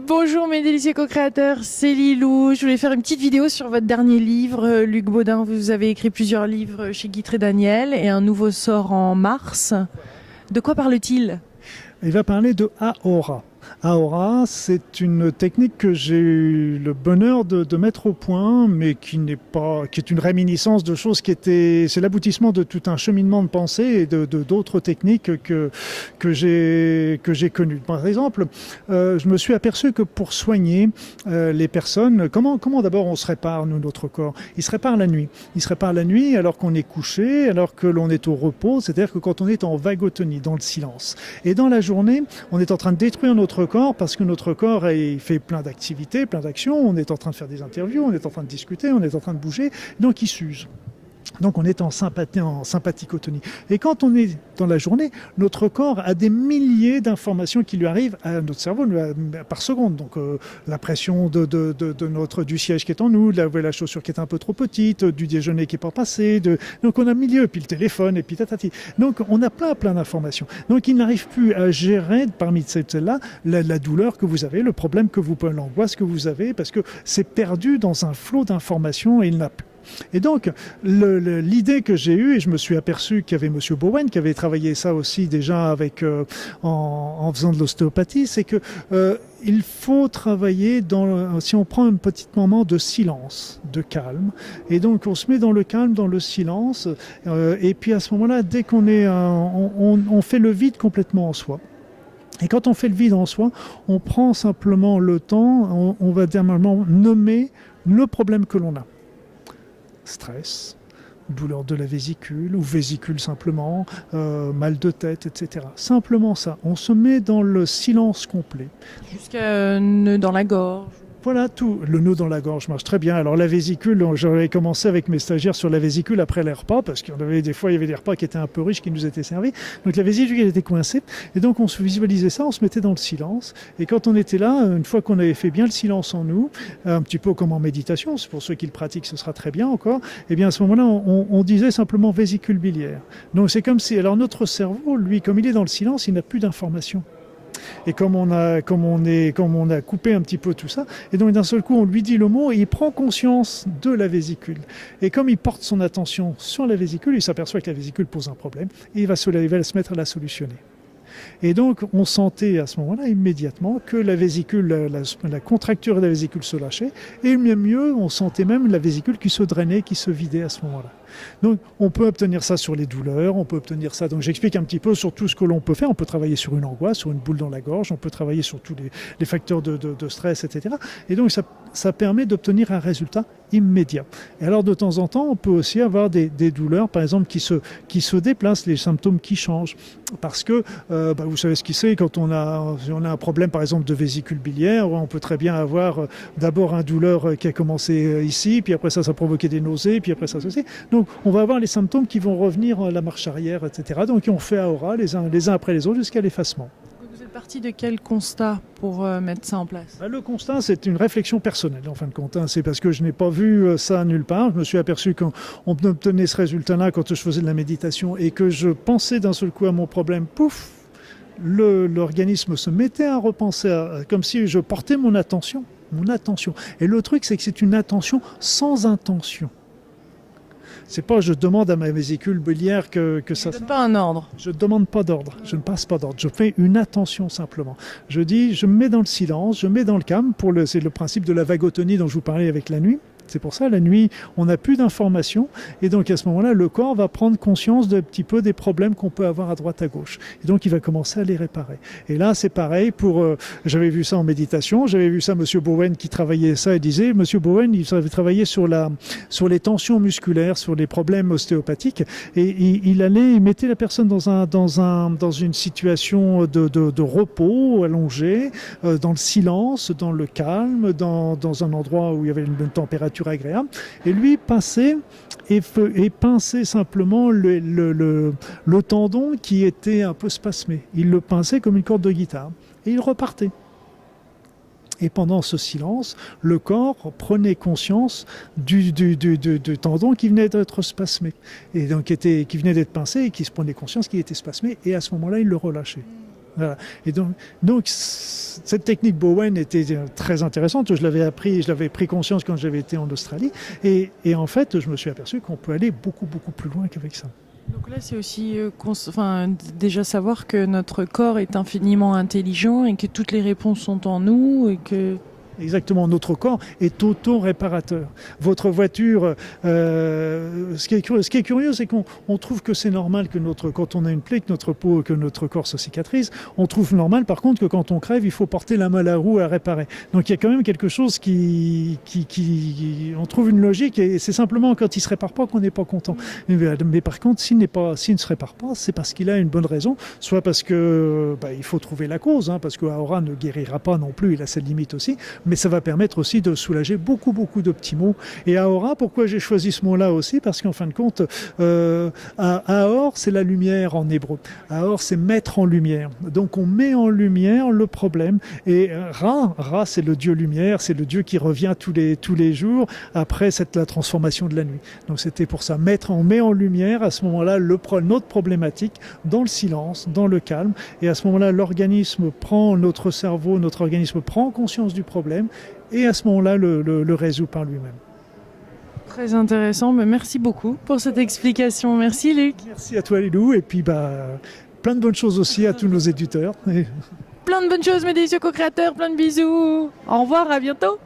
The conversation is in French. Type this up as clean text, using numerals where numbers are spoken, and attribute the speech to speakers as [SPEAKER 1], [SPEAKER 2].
[SPEAKER 1] Bonjour mes délicieux co-créateurs, c'est Lilou. Je voulais faire une petite vidéo sur votre dernier livre. Luc Baudin, vous avez écrit plusieurs livres chez Guitry et Daniel et un nouveau sort en mars. De quoi parle-t-il?
[SPEAKER 2] Il va parler de Aora. Aora, c'est une technique que j'ai eu le bonheur de mettre au point, mais qui est une réminiscence de choses c'est l'aboutissement de tout un cheminement de pensée et d'autres techniques que j'ai connues. Par exemple, je me suis aperçu que pour soigner les personnes, comment d'abord on se répare, nous, notre corps? Il se répare la nuit. Il se répare la nuit alors qu'on est couché, alors que l'on est au repos, c'est-à-dire que quand on est en vagotonie, dans le silence. Et dans la journée, on est en train de détruire notre corps parce que notre corps il fait plein d'activités, plein d'actions, on est en train de faire des interviews, on est en train de discuter, on est en train de bouger, donc il s'use. Donc on est en sympathicotonie. Et quand on est dans la journée, notre corps a des milliers d'informations qui lui arrivent à notre cerveau par seconde. Donc la pression du siège qui est en nous, la chaussure qui est un peu trop petite, du déjeuner qui n'est pas passé. Donc on a milieu, puis le téléphone, et puis tatati. Donc on a plein d'informations. Donc il n'arrive plus à gérer parmi celles-là la douleur que vous avez, le problème que vous, l'angoisse que vous avez, parce que c'est perdu dans un flot d'informations et il n'a plus. Et donc, l'idée que j'ai eue, et je me suis aperçu qu'il y avait M. Bowen qui avait travaillé ça aussi déjà en faisant de l'ostéopathie, c'est que il faut travailler si on prend un petit moment de silence, de calme, et donc on se met dans le calme, dans le silence, et puis à ce moment-là, dès qu'on est, on fait le vide complètement en soi. Et quand on fait le vide en soi, on prend simplement le temps, on va normalement nommer le problème que l'on a. Stress, douleur de la vésicule ou vésicule simplement, mal de tête, etc. Simplement ça. On se met dans le silence complet.
[SPEAKER 1] Jusqu'à nœud dans la gorge.
[SPEAKER 2] Voilà tout. Le nœud dans la gorge marche très bien. Alors la vésicule, j'avais commencé avec mes stagiaires sur la vésicule après les repas, parce qu'il y avait des repas qui étaient un peu riches qui nous étaient servis. Donc la vésicule elle était coincée. Et donc on se visualisait ça, on se mettait dans le silence. Et quand on était là, une fois qu'on avait fait bien le silence en nous, un petit peu comme en méditation, c'est pour ceux qui le pratiquent, ce sera très bien encore, et bien à ce moment-là, on disait simplement vésicule biliaire. Donc c'est comme si, alors notre cerveau, lui, comme il est dans le silence, il n'a plus d'informations. Et comme on a coupé un petit peu tout ça, et donc d'un seul coup on lui dit le mot et il prend conscience de la vésicule. Et comme il porte son attention sur la vésicule, il s'aperçoit que la vésicule pose un problème et il va se mettre à la solutionner. Et donc on sentait à ce moment-là immédiatement que la vésicule, la contracture de la vésicule se lâchait, et mieux, on sentait même la vésicule qui se drainait, qui se vidait à ce moment-là. Donc on peut obtenir ça sur les douleurs, on peut obtenir ça, donc j'explique un petit peu sur tout ce que l'on peut faire. On peut travailler sur une angoisse, sur une boule dans la gorge, on peut travailler sur tous les facteurs de stress, etc. Et donc ça permet d'obtenir un résultat immédiat. Et alors de temps en temps, on peut aussi avoir des douleurs, par exemple, qui se déplacent, les symptômes qui changent. Parce que, vous savez ce qu'il c'est, quand on a un problème, par exemple, de vésicule biliaire, on peut très bien avoir d'abord une douleur qui a commencé ici, puis après ça provoquait des nausées, puis après ça ceci. Donc on va avoir les symptômes qui vont revenir à la marche arrière, etc. Donc on fait Aora les uns après les autres jusqu'à l'effacement.
[SPEAKER 1] Vous êtes parti de quel constat pour mettre ça en place?
[SPEAKER 2] Le constat, c'est une réflexion personnelle, en fin de compte. C'est parce que je n'ai pas vu ça nulle part. Je me suis aperçu qu'on obtenait ce résultat-là quand je faisais de la méditation et que je pensais d'un seul coup à mon problème, pouf, l'organisme se mettait à repenser, comme si je portais mon attention. Et le truc, c'est que c'est une attention sans intention. C'est pas je demande à ma vésicule biliaire que ça...
[SPEAKER 1] Je ne donne pas un ordre.
[SPEAKER 2] Je ne demande pas d'ordre, je ne passe pas d'ordre, je fais une attention simplement. Je me mets dans le silence, je me mets dans le calme, c'est le principe de la vagotonie dont je vous parlais avec la nuit. C'est pour ça, la nuit, on n'a plus d'informations. Et donc, à ce moment-là, le corps va prendre conscience d'un petit peu des problèmes qu'on peut avoir à droite, à gauche. Et donc, il va commencer à les réparer. Et là, c'est pareil j'avais vu ça en méditation. J'avais vu ça, M. Bowen, qui travaillait ça et disait, M. Bowen, il avait travaillé sur les tensions musculaires, sur les problèmes ostéopathiques. Et il mettait la personne dans une situation de repos, allongé, dans le silence, dans le calme, dans un endroit où il y avait une température agréable, et lui pinçait simplement le tendon qui était un peu spasmé. Il le pinçait comme une corde de guitare et il repartait. Et pendant ce silence, le corps prenait conscience du tendon qui venait d'être spasmé, et donc qui venait d'être pincé et qui se prenait conscience qu'il était spasmé, et à ce moment-là, il le relâchait. Voilà. Et donc, cette technique Bowen était très intéressante. Je l'avais pris conscience quand j'avais été en Australie. Et en fait, je me suis aperçu qu'on peut aller beaucoup, beaucoup plus loin qu'avec ça.
[SPEAKER 1] Donc là, c'est aussi déjà savoir que notre corps est infiniment intelligent et que toutes les réponses sont en nous et que...
[SPEAKER 2] Exactement, notre corps est auto-réparateur. Votre voiture, ce qui est curieux, c'est qu'on trouve que c'est normal que quand on a une plaie, que notre corps se cicatrise. On trouve normal, par contre, que quand on crève, il faut porter la main à la roue à réparer. Donc il y a quand même quelque chose on trouve une logique, et c'est simplement quand il se répare pas qu'on n'est pas content. Mais par contre, s'il ne se répare pas, c'est parce qu'il a une bonne raison, soit parce que il faut trouver la cause, parce que Aora ne guérira pas non plus, il a ses limites aussi. Mais ça va permettre aussi de soulager beaucoup, beaucoup de petits mots. Et Aora, pourquoi j'ai choisi ce mot-là aussi? Parce qu'en fin de compte, Aor, c'est la lumière en hébreu. Aor, c'est mettre en lumière. Donc on met en lumière le problème. Et Ra, c'est le dieu lumière, c'est le dieu qui revient tous les jours après la transformation de la nuit. Donc c'était pour ça. On met en lumière à ce moment-là notre problématique dans le silence, dans le calme. Et à ce moment-là, notre organisme prend conscience du problème. Et à ce moment-là, le résout par lui-même.
[SPEAKER 1] Très intéressant, mais merci beaucoup pour cette explication. Merci Luc.
[SPEAKER 2] Merci à toi Lilou, et puis plein de bonnes choses aussi à tous nos éditeurs.
[SPEAKER 1] Plein de bonnes choses, mes délicieux co-créateurs, plein de bisous. Au revoir, à bientôt.